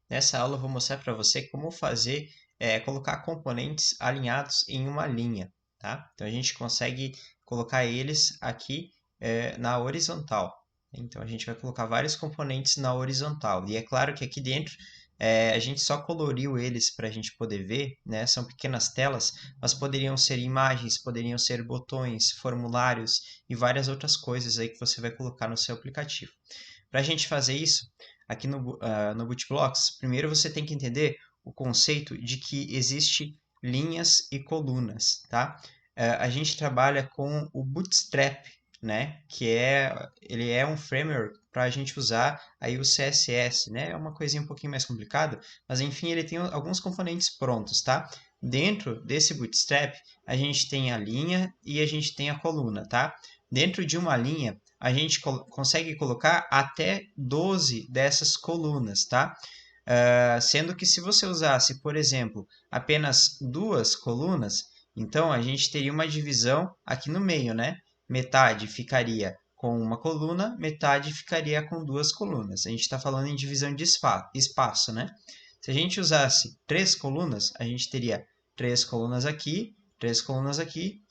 Nessa aula eu vou mostrar para você como fazer, colocar componentes alinhados em uma linha, tá? Então a gente consegue colocar eles aqui na horizontal. Então a gente vai colocar vários componentes na horizontal. E é claro que aqui dentro a gente só coloriu eles para a gente poder ver, né? São pequenas telas, mas poderiam ser imagens, poderiam ser botões, formulários e várias outras coisas aí que você vai colocar no seu aplicativo. Para a gente fazer isso, aqui no BootBlocks, primeiro você tem que entender o conceito de que existe linhas e colunas, tá? A gente trabalha com o Bootstrap, né? Ele é um framework para a gente usar aí o CSS, né? É uma coisinha um pouquinho mais complicada, mas enfim, ele tem alguns componentes prontos, tá? Dentro desse Bootstrap, a gente tem a linha e a gente tem a coluna, tá? Dentro de uma linha, a gente consegue colocar até 12 dessas colunas, tá? Sendo que se você usasse, por exemplo, apenas duas colunas, então a gente teria uma divisão aqui no meio, né? Metade ficaria com uma coluna, metade ficaria com duas colunas. A gente está falando em divisão de espaço, né? Se a gente usasse três colunas, a gente teria três colunas aqui,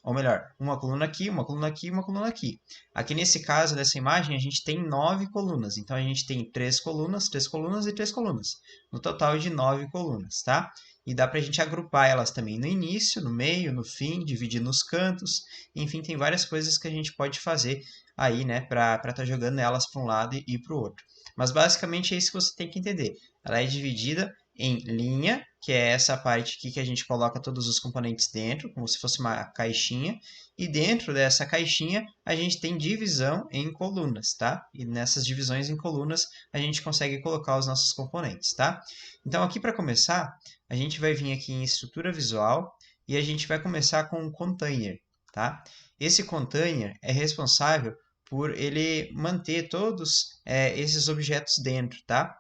ou melhor, uma coluna aqui, uma coluna aqui, uma coluna aqui. Aqui nesse caso dessa imagem, a gente tem 9 colunas. Então, a gente tem três colunas e três colunas. No total de 9 colunas, tá? E dá para a gente agrupar elas também no início, no meio, no fim, dividir nos cantos. Enfim, tem várias coisas que a gente pode fazer aí, né, para estar jogando elas para um lado e para o outro. Mas basicamente é isso que você tem que entender. Ela é dividida em linha, que é essa parte aqui que a gente coloca todos os componentes dentro, como se fosse uma caixinha, e dentro dessa caixinha a gente tem divisão em colunas, tá? E nessas divisões em colunas a gente consegue colocar os nossos componentes, tá? Então aqui para começar, a gente vai vir aqui em estrutura visual e a gente vai começar com um container, tá? Esse container é responsável por ele manter todos esses objetos dentro, tá?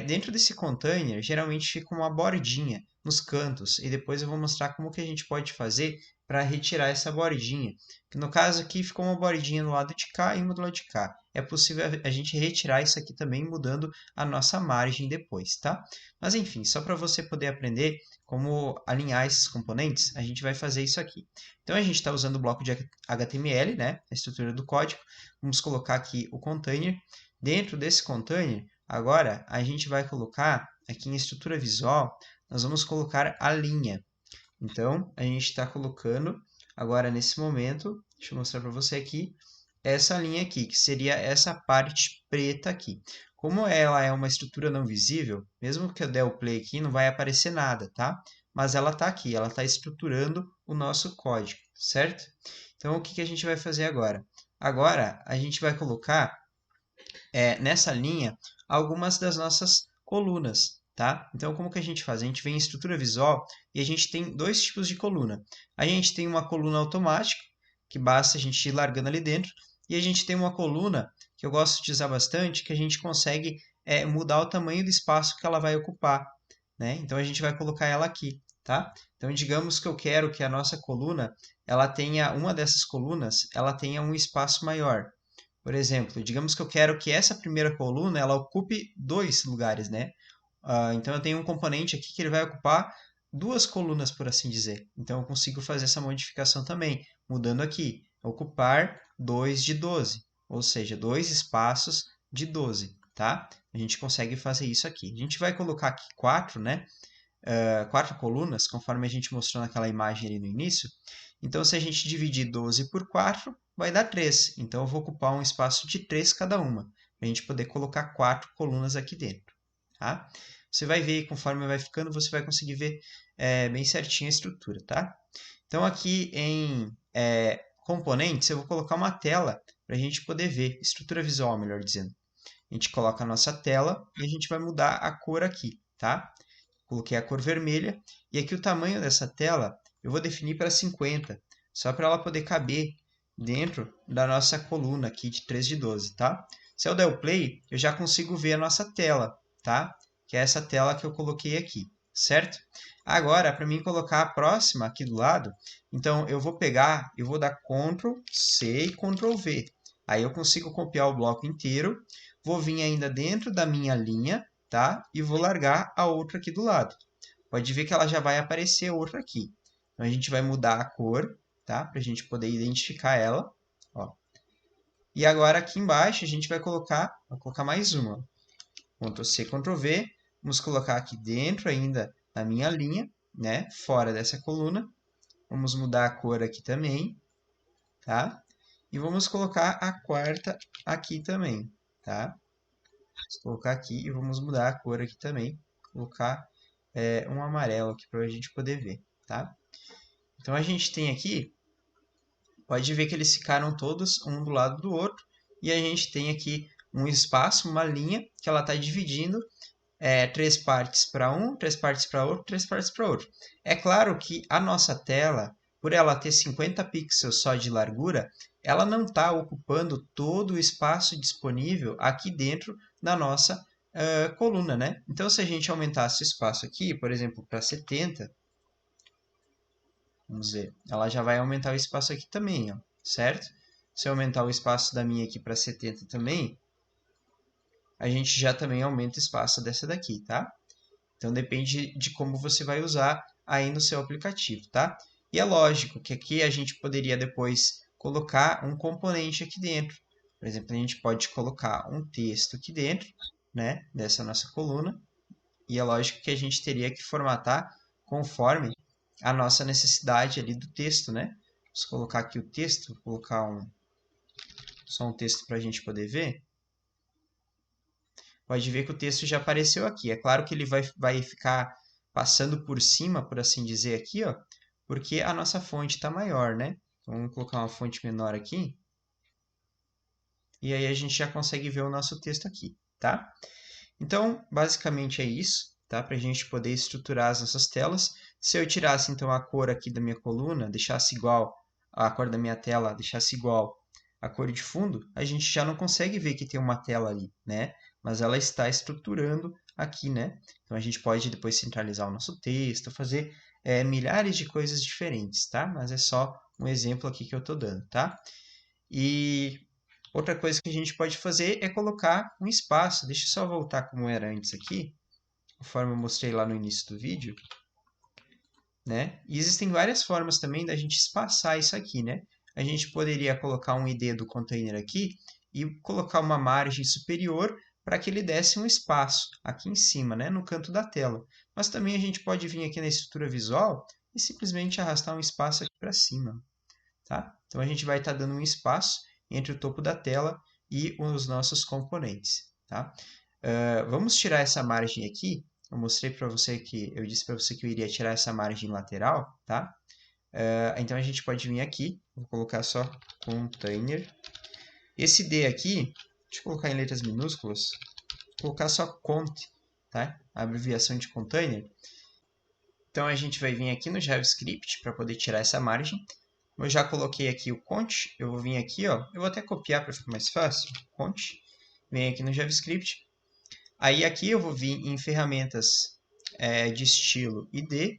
Dentro desse container, geralmente fica uma bordinha nos cantos, e depois eu vou mostrar como que a gente pode fazer para retirar essa bordinha. Que no caso aqui ficou uma bordinha do lado de cá e uma do lado de cá. É possível a gente retirar isso aqui também mudando a nossa margem depois, tá? Mas enfim, só para você poder aprender como alinhar esses componentes, a gente vai fazer isso aqui. Então a gente está usando o bloco de HTML, né? A estrutura do código. Vamos colocar aqui o container. Dentro desse container, agora, a gente vai colocar aqui em estrutura visual, nós vamos colocar a linha. Então, a gente está colocando agora nesse momento, deixa eu mostrar para você aqui, essa linha aqui, que seria essa parte preta aqui. Como ela é uma estrutura não visível, mesmo que eu der o play aqui, não vai aparecer nada, tá? Mas ela está aqui, ela está estruturando o nosso código, certo? Então, o que que a gente vai fazer agora? Agora, a gente vai colocar nessa linha algumas das nossas colunas, tá? Então, como que a gente faz? A gente vem em estrutura visual e a gente tem dois tipos de coluna. A gente tem uma coluna automática, que basta a gente ir largando ali dentro, e a gente tem uma coluna, que eu gosto de usar bastante, que a gente consegue mudar o tamanho do espaço que ela vai ocupar, né? Então, a gente vai colocar ela aqui, tá? Então, digamos que eu quero que a nossa coluna, ela tenha, uma dessas colunas, ela tenha um espaço maior. Por exemplo, digamos que eu quero que essa primeira coluna ela ocupe dois lugares, né? Então eu tenho um componente aqui que ele vai ocupar duas colunas, por assim dizer. Então eu consigo fazer essa modificação também, mudando aqui, ocupar 2 de 12, ou seja, dois espaços de 12, tá? A gente consegue fazer isso aqui. A gente vai colocar aqui 4, né? 4 colunas, conforme a gente mostrou naquela imagem ali no início. Então, se a gente dividir 12 por 4, vai dar 3. Então, eu vou ocupar um espaço de 3 cada uma, para a gente poder colocar 4 colunas aqui dentro. Tá? Você vai ver, conforme vai ficando, você vai conseguir ver bem certinho a estrutura. Tá? Então, aqui em componentes, eu vou colocar uma tela para a gente poder ver, estrutura visual, melhor dizendo. A gente coloca a nossa tela e a gente vai mudar a cor aqui, tá? Coloquei a cor vermelha e aqui o tamanho dessa tela eu vou definir para 50, só para ela poder caber dentro da nossa coluna aqui de 3 de 12, tá? Se eu der o play, eu já consigo ver a nossa tela, tá? Que é essa tela que eu coloquei aqui, certo? Agora, para mim colocar a próxima aqui do lado, então eu vou pegar, eu vou dar Ctrl C e Ctrl V. Aí eu consigo copiar o bloco inteiro, vou vir ainda dentro da minha linha, tá? E vou largar a outra aqui do lado. Pode ver que ela já vai aparecer outra aqui. Então, a gente vai mudar a cor, tá? Para a gente poder identificar ela, ó. E agora aqui embaixo a gente vai colocar mais uma. Ctrl C, Ctrl V. Vamos colocar aqui dentro ainda da minha linha, né? Fora dessa coluna. Vamos mudar a cor aqui também, tá? E vamos colocar a quarta aqui também, tá? Vamos colocar aqui e vamos mudar a cor aqui também. Colocar um amarelo aqui para a gente poder ver, tá? Então a gente tem aqui, pode ver que eles ficaram todos um do lado do outro. E a gente tem aqui um espaço, uma linha, que ela está dividindo 3 partes para um, 3 partes para outro, 3 partes para outro. É claro que a nossa tela, por ela ter 50 pixels só de largura, ela não está ocupando todo o espaço disponível aqui dentro da nossa coluna, né? Então, se a gente aumentasse o espaço aqui, por exemplo, para 70, vamos ver, ela já vai aumentar o espaço aqui também, ó, certo? Se eu aumentar o espaço da minha aqui para 70 também, a gente já também aumenta o espaço dessa daqui, tá? Então depende de como você vai usar aí no seu aplicativo, tá? E é lógico que aqui a gente poderia depois colocar um componente aqui dentro. Por exemplo, a gente pode colocar um texto aqui dentro, né, dessa nossa coluna. E é lógico que a gente teria que formatar conforme a nossa necessidade ali do texto, né? Vamos colocar aqui o texto, vou colocar só um texto para a gente poder ver. Pode ver que o texto já apareceu aqui. É claro que ele vai ficar passando por cima, por assim dizer, aqui, ó, porque a nossa fonte está maior, né? Então, vamos colocar uma fonte menor aqui. E aí a gente já consegue ver o nosso texto aqui, tá? Então, basicamente é isso, tá? Para a gente poder estruturar as nossas telas. Se eu tirasse, então, a cor aqui da minha coluna, deixasse igual a cor da minha tela, deixasse igual a cor de fundo, a gente já não consegue ver que tem uma tela ali, né? Mas ela está estruturando aqui, né? Então, a gente pode depois centralizar o nosso texto, fazer milhares de coisas diferentes, tá? Mas é só um exemplo aqui que eu estou dando, tá? E outra coisa que a gente pode fazer é colocar um espaço. Deixa eu só voltar como era antes aqui, conforme eu mostrei lá no início do vídeo, né? E existem várias formas também da gente espaçar isso aqui, né? A gente poderia colocar um ID do container aqui e colocar uma margem superior para que ele desse um espaço aqui em cima, né? No canto da tela. Mas também a gente pode vir aqui na estrutura visual e simplesmente arrastar um espaço aqui para cima, tá? Então a gente vai estar dando um espaço entre o topo da tela e os nossos componentes, tá? Vamos tirar essa margem aqui. Eu mostrei para você que eu disse para você que eu iria tirar essa margem lateral, tá? Então a gente pode vir aqui, vou colocar só container. Esse D aqui, deixa eu colocar em letras minúsculas, vou colocar só cont, tá? A abreviação de container. Então a gente vai vir aqui no JavaScript para poder tirar essa margem. Eu já coloquei aqui o cont, eu vou vir aqui, ó, eu vou até copiar para ficar mais fácil, cont, vem aqui no JavaScript. Aí aqui eu vou vir em ferramentas de estilo ID,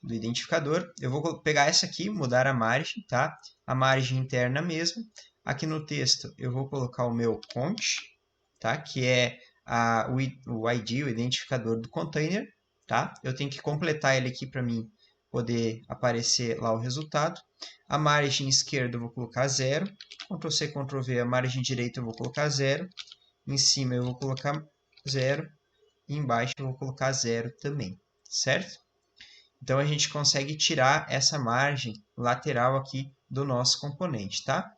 do identificador. Eu vou pegar essa aqui, mudar a margem, tá? A margem interna mesmo. Aqui no texto eu vou colocar o meu cont, tá? Que é o ID, o identificador do container, tá? Eu tenho que completar ele aqui para mim poder aparecer lá o resultado. A margem esquerda eu vou colocar 0. Ctrl C, Ctrl V. A margem direita eu vou colocar 0. Em cima eu vou colocar 0. E embaixo eu vou colocar 0 também, certo? Então a gente consegue tirar essa margem lateral aqui do nosso componente, tá?